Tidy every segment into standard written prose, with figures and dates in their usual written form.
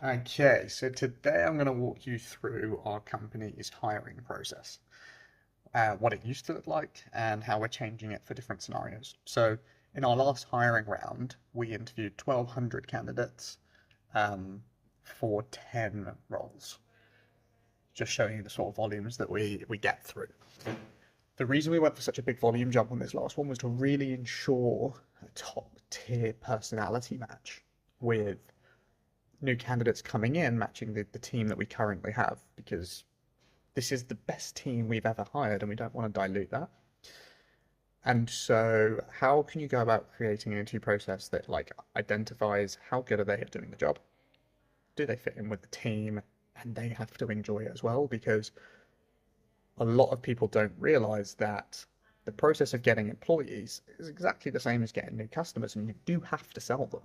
Okay, so today I'm going to walk you through our company's hiring process, what it used to look like, and how we're changing it for different scenarios. So, in our last hiring round, we interviewed 1,200 candidates for 10 roles, just showing you the sort of volumes that we get through. The reason we went for such a big volume jump on this last one was to really ensure a top tier personality match with new candidates coming in matching the team that we currently have, because this is the best team we've ever hired and we don't want to dilute that. And so how can you go about creating an interview process that like identifies how good are they at doing the job? Do they fit in with the team? And they have to enjoy it as well, because a lot of people don't realize that the process of getting employees is exactly the same as getting new customers, and you do have to sell them.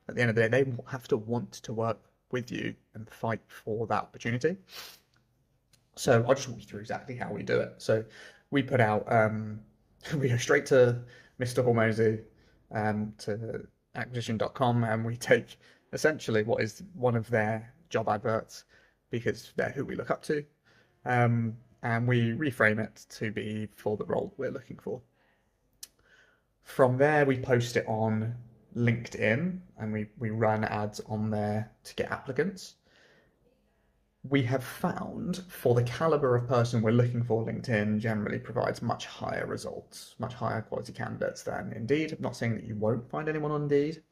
At the end of the day, they have to want to work with you and fight for that opportunity. So I'll just walk you through exactly how we do it. So we put out, we go straight to Mr. Hormozy, to acquisition.com, and we take essentially what is one of their job adverts, because they're who we look up to, and we reframe it to be for the role we're looking for. From there, we post it on LinkedIn, and we run ads on there to get applicants. We have found for the caliber of person we're looking for, LinkedIn generally provides much higher results, much higher quality candidates than Indeed. I'm not saying that you won't find anyone on Indeed.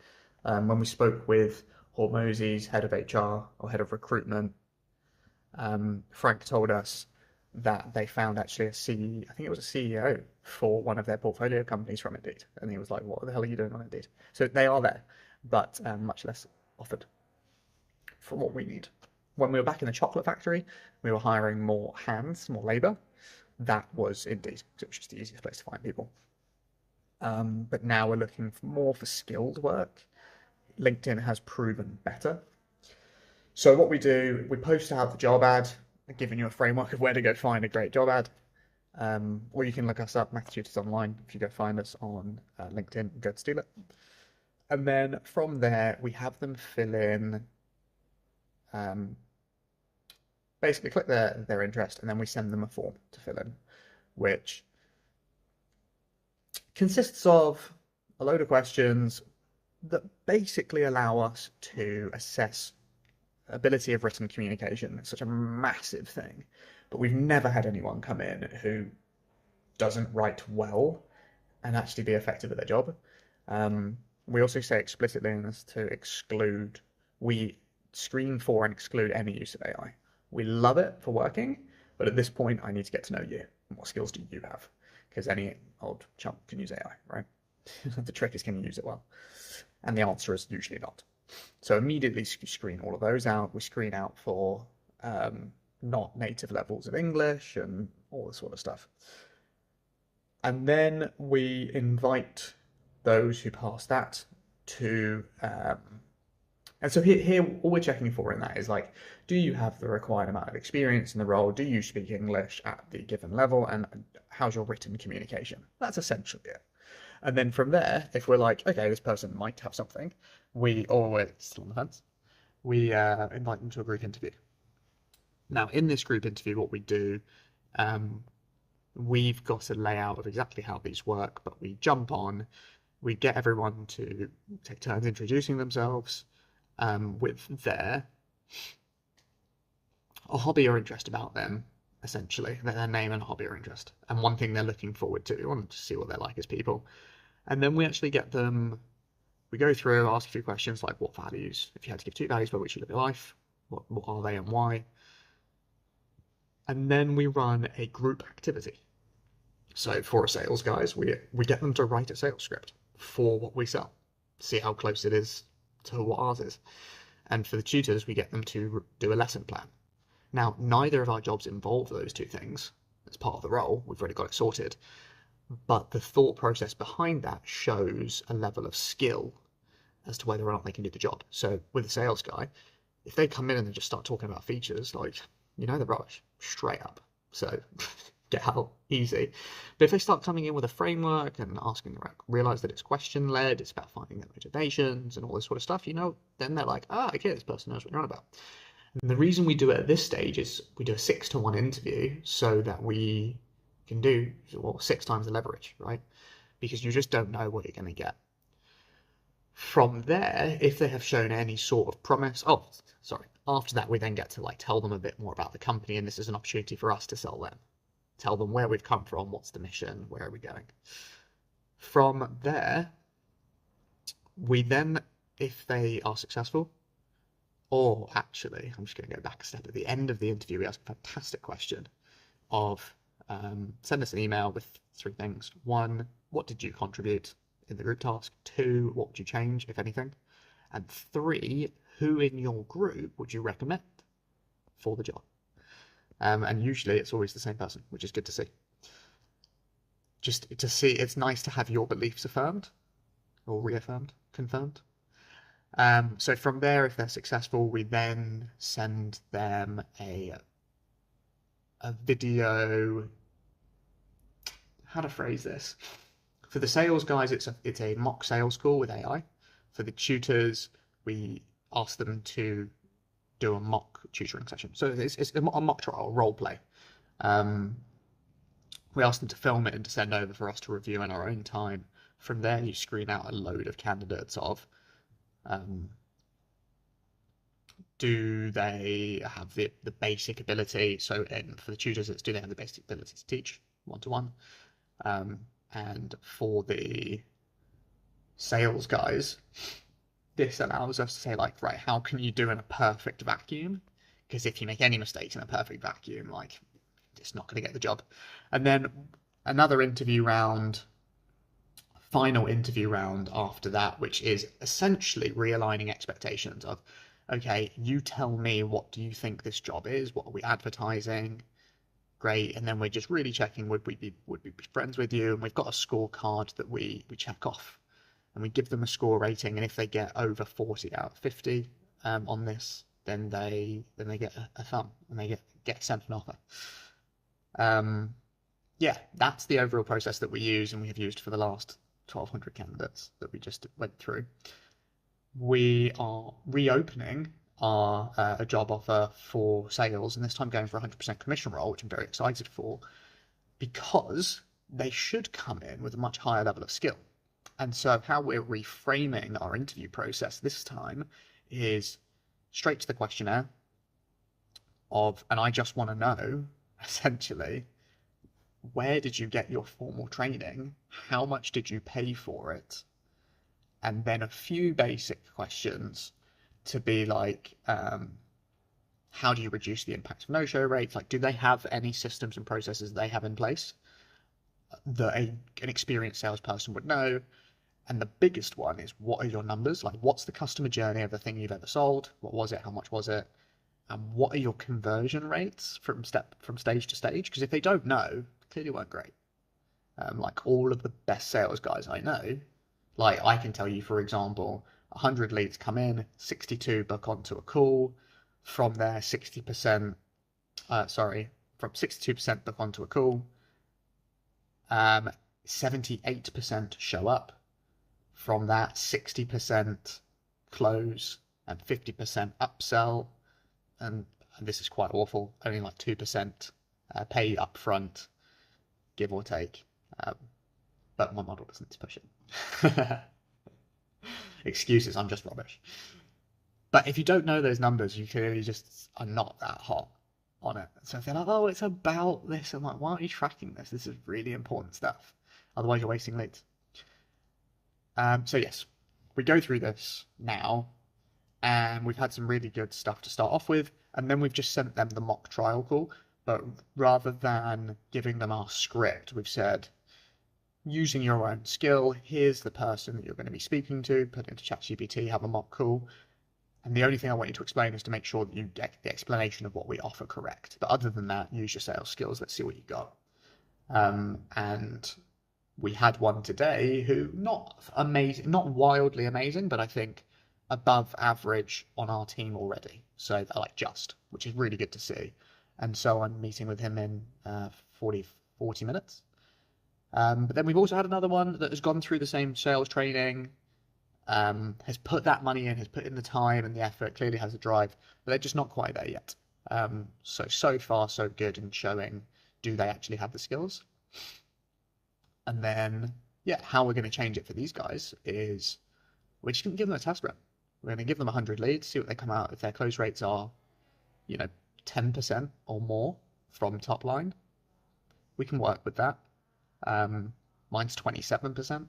When we spoke with Hormozy's head of HR or head of recruitment, Frank told us that they found actually I think it was a CEO for one of their portfolio companies from Indeed. And he was like, what the hell are you doing on Indeed? So they are there, but much less offered for what we need. When we were back in the chocolate factory, we were hiring more hands, more labor. That was Indeed, because it was just the easiest place to find people. But now we're looking more for skilled work. LinkedIn has proven better. So what we do, we post out the job ad, giving you a framework of where to go find a great job ad. Or you can look us up, Math Tutors Online. If you go find us on LinkedIn, go to Steal It. And then from there, we have them fill in, basically click their interest, and then we send them a form to fill in, which consists of a load of questions that basically allow us to assess ability of written communication. It's such a massive thing, but we've never had anyone come in who doesn't write well and actually be effective at their job. We also say explicitly in this to exclude, we screen for and exclude any use of AI. We love it for working, but at this point, I need to get to know you. What skills do you have? Because any old chump can use AI, right? The trick is, can you use it well? And the answer is usually not. So immediately screen all of those out. We screen out for not native levels of English and all this sort of stuff. And then we invite those who pass that to, and so here all we're checking for in that is like, do you have the required amount of experience in the role? Do you speak English at the given level? And how's your written communication? That's essentially it. And then from there, if we're like, okay, this person might have something, or we're still on the fence, we invite them to a group interview. Now, in this group interview, what we do, we've got a layout of exactly how these work, but we jump on, we get everyone to take turns introducing themselves with a hobby or interest about them, essentially, their name and hobby or interest, and one thing they're looking forward to. We want to see what they're like as people. And then we actually get them, we go through, ask a few questions like what values, if you had to give 2 values by which you live your life, what are they and why? And then we run a group activity. So for our sales guys, we get them to write a sales script for what we sell, see how close it is to what ours is. And for the tutors, we get them to do a lesson plan. Now, neither of our jobs involve those two things as part of the role. We've already got it sorted. But the thought process behind that shows a level of skill as to whether or not they can do the job. So with a sales guy, if they come in and they just start talking about features, like, they're rubbish, straight up. So get out easy. But if they start coming in with a framework and asking the right, realize that it's question led, it's about finding their motivations and all this sort of stuff, then they're like, okay, this person knows what you're on about. And the reason we do it at this stage is we do a 6-to-1 interview so that we can do 6 times the leverage, right? Because you just don't know what you're going to get. From there, if they have shown any sort of promise, after that we then get to tell them a bit more about the company, and this is an opportunity for us to sell them. Tell them where we've come from, what's the mission, where are we going. From there, we then, if they are successful, or actually, I'm just going to go back a step. At the end of the interview, we ask a fantastic question of send us an email with 3 things. 1, what did you contribute in the group task? 2, what would you change, if anything? And 3, who in your group would you recommend for the job? And usually it's always the same person, which is good to see. Just to see, it's nice to have your beliefs affirmed or reaffirmed, confirmed. So from there, if they're successful, we then send them a video. How to phrase this? For the sales guys, it's a mock sales call with AI. For the tutors, we ask them to do a mock tutoring session. So it's a mock trial, role play. We ask them to film it and to send over for us to review in our own time. From there, you screen out a load of candidates of do they have the basic ability? So for the tutors, it's do they have the basic ability to teach one-to-one? And for the sales guys, this allows us to say right, how can you do in a perfect vacuum? Because if you make any mistakes in a perfect vacuum, it's not going to get the job. And then another interview round, final interview round after that, which is essentially realigning expectations of, okay, you tell me, what do you think this job is? What are we advertising? Great. And then we're just really checking, would we be friends with you? And we've got a scorecard that we check off, and we give them a score rating. And if they get over 40 out of 50 on this, then they get a thumb and they get sent an offer. Yeah, that's the overall process that we use, and we have used for the last 1,200 candidates that we just went through. We are reopening a job offer for sales, and this time going for 100% commission role, which I'm very excited for, because they should come in with a much higher level of skill. And so how we're reframing our interview process this time is straight to the questionnaire and I just want to know, essentially, where did you get your formal training? How much did you pay for it? And then a few basic questions to be how do you reduce the impact of no-show rates? Do they have any systems and processes they have in place that an experienced salesperson would know? And the biggest one is, what are your numbers? What's the customer journey of the thing you've ever sold? What was it? How much was it? And what are your conversion rates from stage to stage? Because if they don't know, clearly weren't great. All of the best sales guys I know, I can tell you, for example, 100 leads come in, 62 book onto a call. From there, 62% book onto a call. 78% show up. From that, 60% close and 50% upsell. And this is quite awful. Only 2% pay up front, give or take. But my model doesn't push it. Excuses, I'm just rubbish. But if you don't know those numbers, you clearly just are not that hot on it. So if they're like, oh, it's about this, I'm like, why aren't you tracking this? This is really important stuff. Otherwise, you're wasting leads. So yes, we go through this now, and we've had some really good stuff to start off with, and then we've just sent them the mock trial call. But rather than giving them our script, we've said, using your own skill, here's the person that you're going to be speaking to, put it into ChatGPT, have a mock call. And the only thing I want you to explain is to make sure that you get the explanation of what we offer correct. But other than that, use your sales skills. Let's see what you got. And we had one today who, not amazing, not wildly amazing, but I think above average on our team already. So which is really good to see. And so I'm meeting with him in 40 minutes. But then we've also had another one that has gone through the same sales training, has put that money in, has put in the time and the effort, clearly has the drive, but they're just not quite there yet. So far, so good in showing, do they actually have the skills? And then, yeah, how we're going to change it for these guys is we're just going to give them a test run. We're going to give them 100 leads, see what they come out. If their close rates are, 10% or more from top line, we can work with that. Mine's 27%.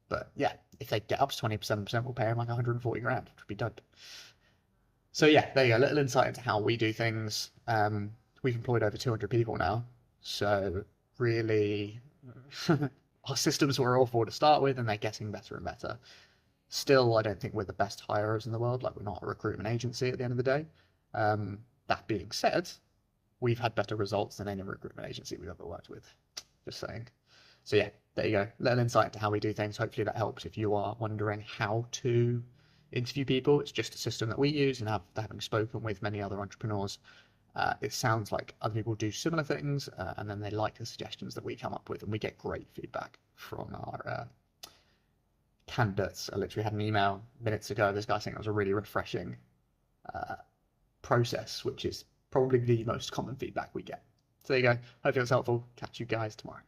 But yeah, if they get up to 27%, we'll pay them like 140 grand, which would be done. So yeah, there you go. A little insight into how we do things. We've employed over 200 people now. So really, our systems were awful to start with, and they're getting better and better. Still, I don't think we're the best hirers in the world. Like, we're not a recruitment agency at the end of the day. That being said, we've had better results than any recruitment agency we've ever worked with. Just saying. So yeah, there you go. Little insight into how we do things. Hopefully that helps if you are wondering how to interview people. It's just a system that we use, and having spoken with many other entrepreneurs, it sounds like other people do similar things, and then they like the suggestions that we come up with, and we get great feedback from our candidates. I literally had an email minutes ago, this guy saying it was a really refreshing process, which is probably the most common feedback we get. So there you go. Hope it was helpful. Catch you guys tomorrow.